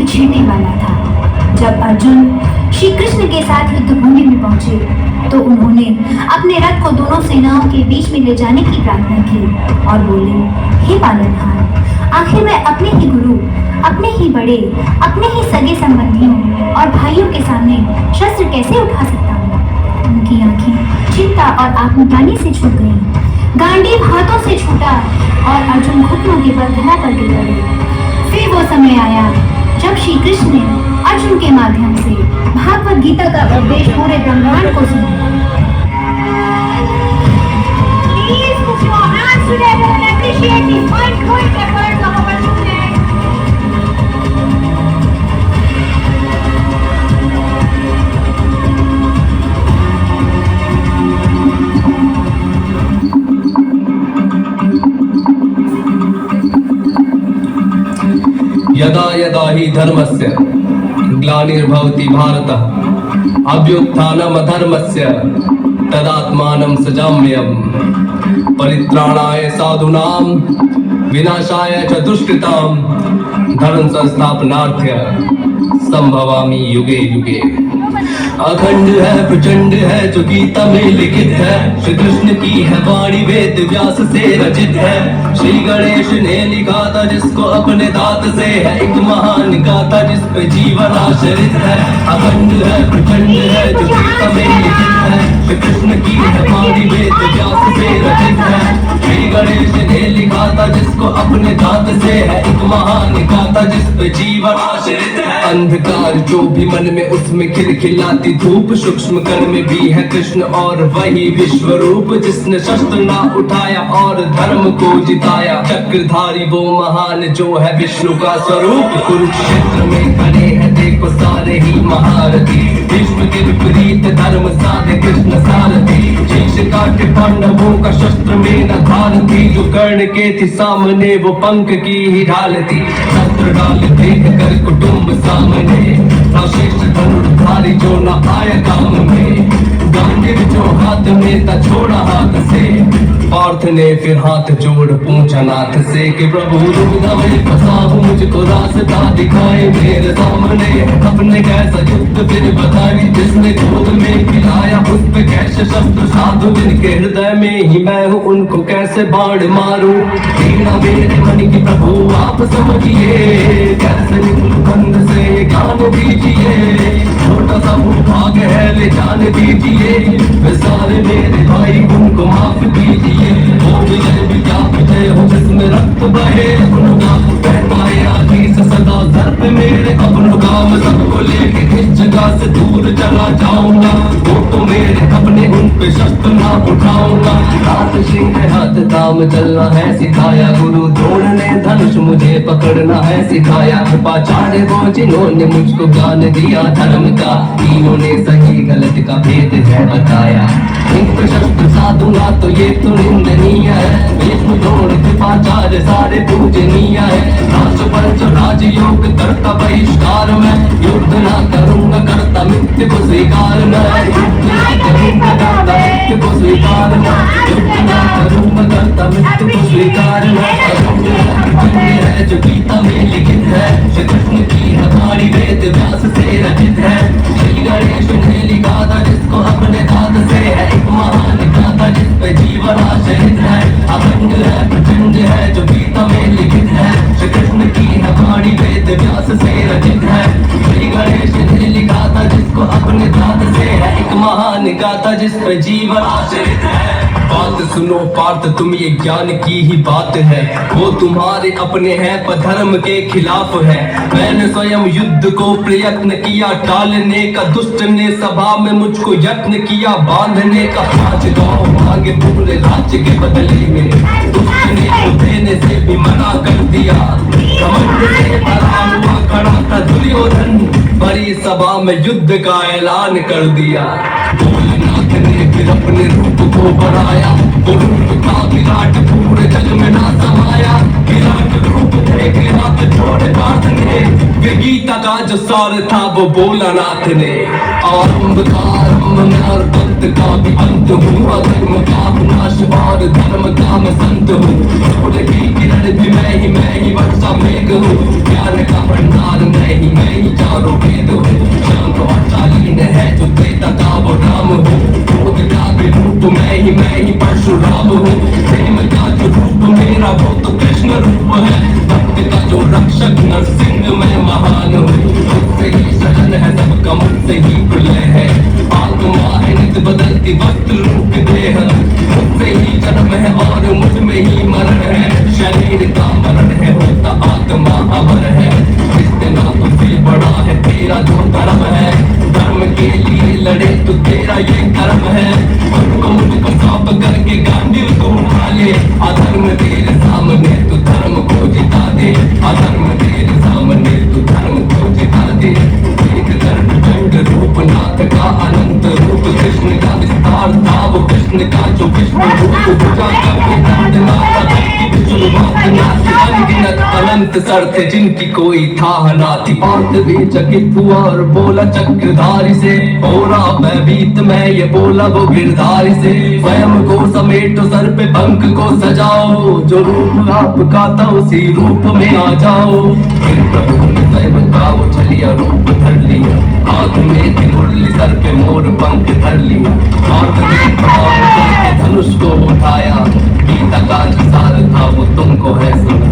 छीनने वाला था। जब अर्जुन श्री कृष्ण के साथ युद्ध भूमि में पहुंचे तो उन्होंने अपने रथ को दोनों सेनाओं के बीच में ले जाने की प्रार्थना की और बोले, हे पालनहार, आखिर मैं अपने ही गुरु, अपने ही बड़े, अपने ही सगे संबंधियों और भाइयों के सामने शस्त्र कैसे उठा सकता हूँ। उनकी आंखें चिंता और आत्मग्लानि से छूट गईं। गांडीव हाथों से छूटा और अर्जुन घुटनों के बल धरा पर गिर पड़े। फिर वो समय आया जब श्री कृष्ण ने अर्जुन के माध्यम से भागवत गीता का उपदेश पूरे ब्रह्मांड को सुनाया। Please put your hands together and appreciate the fine going efforts of our students. यदा यदा हि धर्मस्य ग्लानिर्भवति भारत अभ्युत्थानमधर्मस्य तदात्मानं सजाम्यहम् परित्राणाय साधूनां विनाशाय च दुष्कृतां धर्म संस्थापनार्थ्य संभवामि युगे युगे। अखंड है प्रचंड है जो गीता में लिखित है, श्री कृष्ण की है वाणी वेद व्यास से रचित है। श्री गणेश ने लिखा था जिसको अपने दांत से है एक महान गाथा जिस पे जीवन आश्रित है। अखंड है प्रचंड है जो गीता में लिखित है, श्री कृष्ण की है वाणी वेद व्यास से रचित है। श्री गणेश ने लिखा था जिसको अपने दांत से है एक महान गाथा जिस पे जीवन आश्रित है। अंधकार जो भी मन में उसमें खिलखिलाती धूप, सूक्ष्म कण में भी है कृष्ण और वही विश्व रूप जिसने शस्त्र ना उठाया और धर्म को जिताया। चक्रधारी वो महान जो है विष्णु का स्वरूप। कुरुक्षेत्र में खड़े हैं देखो सारे ही महारथी, भीष्म के विपरीत धर्म साधे कृष्ण सारथी। शीश काटे पांडवों का शस्त्र में न धार थी, जो कर्ण के थी सामने वो पंख की ही ढाल थी। शस्त्र डाल देख कर कुटुंब सामने, श्रेष्ठ धनुर्धारी जो न आया काम में। गांडीव जो हाथ में था छोड़ा हाथ से, पार्थ ने फिर हाथ जोड़ पूछा नाथ से कि प्रभु दुविधा में फंसा हूँ, मुझको रास्ता दिखाए मेरे सामने। अपने कैसा युद्ध फिर बताए जिसने क्रोध में खिलाया, उस पे कैसे शस्त्र साधु जिनके हृदय में ही मैं हूँ, उनको कैसे बाण मारूं। पीड़ा मेरे मन की प्रभु आप समझिए, कैसे निकलूं बंद से ज्ञान दीजिए। छोटा सा भाग है ले जान दीजिए, वे सारे मेरे भाई उनको माफ कीजिए। वो विजय भी क्या विजय हो जिसमें रक्त बहे, उनका पहनाए आदि से सदा सर पे मेरे। अपनों काम सबको लेके इस जगह से दूर चला जाऊंगा, वो तो मेरे अपने उन पे शस्त्र ना उठाऊंगा। हाथ सिंह हाथ ताम चलना है सिखाया, गुरु द्रोण ने धनुष मुझे पकड़ना है सिखाया। कृपाचार्य वो जिन्होंने मुझको ज्ञान दिया धर्म का, तीनों ने सही गलत का भेद है बताया। एक शस्त्र साधुना तो ये तो निंदनीय है, विष्णु द्रोण कृपाचार्य सारे पूजनीय है। राजपंच राजयोग करता बहिष्कार में, युद्ध ना करूंगा करता मित्य को स्वीकार मैं। युद्ध ना करूंगा करता मित्य को स्वीकार मैं, युद्ध ना करूंगा करता मित्य को स्वीकार मैं। है जो गीता में लिखित है, श्री कृष्ण की है वाणी वेद व्यास से रचित है। श्री गणेश ने लिखा था जिसको अपने दांत से है एक महान गाथा जिस पे जीवन आश्रित है। अखंड है प्रचंड है जो गीता में लिखित है, श्री कृष्ण की है वाणी वेद व्यास से रचित है। श्री गणेश ने लिखा था जिसको अपने दांत से है एक महान गाथा जिस पे जीवन आश्रित है। बात सुनो पार्थ तुम ये ज्ञान की ही बात है, वो तुम्हारे अपने हैं पर धर्म के खिलाफ है। मैंने स्वयं युद्ध को प्रयत्न किया टालने का, दुष्ट ने सभा में मुझको यत्न किया बांधने का। 5 गांव मांगे पूरे राज्य के बदले में, दुष्ट ने तो देने से भी मना कर दिया। घमंड से भरा हुआ खड़ा था दुर्योधन, बड़ी सभा में युद्ध का ऐलान कर दिया। भोलेनाथ ने फिर अपने रूप को बढ़ाया, वो रूप का विराट पूरे जग में ना समाया। विराट रूप देख हाथ जोड़े पार्थ ने, वे गीता का जो सार था वो बोला नाथ ने। आरंभ का आरंभ में और अंत का भी अंत हूँ, अधर्म का विनाश और धर्म का मैं संत हूँ। सूर्य की किरण भी मैं ही वर्षा मेघ हूँ, ज्ञान का भंडार मैं ही चारों वेद हूँ। शांत और शालीन है जो त्रेता का वो राम हूँ, क्रोध का भी रूप मैं ही परशुराम हूँ। प्रेम का जो रूप मेरा वो तो कृष्ण रूप है, भक्त का जो रक्षक नरसिंह मैं महान हूँ। मुझसे ही शरण है सबका, मुझसे ही प्रलय है, आत्मा है नित बदलती वस्त्र रूप देह। मुझसे ही जन्म है और मुझ में ही मरण है, शरीर का मरण है होता आत्मा अमर है। इतना तुझसे बड़ा है तेरा जो धर्म है, धर्म के लिए लड़े तो तेरा ये कर्म है। खुद मुझको सौंप करके गांडीव को उठा ले, अधर्म तेरे सामने तू धर्म को जिता दे, अधर्म तेरे सामने तू धर्म को जिता दे। एक दर्द दंड रूप नाथ का अनंत रूप, कृष्ण का विस्तार था वो कृष्ण का जो विष्णु रूप। भुजा का दंड नाथा अनगिनत अनंत सर थे जिनकी कोई था ना थी। पार्थ भी चकित हुआ और बोला चक्रधारी से, हो रहा भयभीत मैं ये बोला वो गिरधारी से। स्वयं को समेटो सर पे पंख को सजाओ, जो रूप आपका था उसी रूप में आ जाओ। फिर प्रभु ने स्वयं का वो छलिया रूप धर लिया, हाथ में थी मुरली सर पे मोर पंख धर लिया। हाथ में प्रहार करके धनुष को उठाया, गीता का जो सार था वो तुमको है सुना।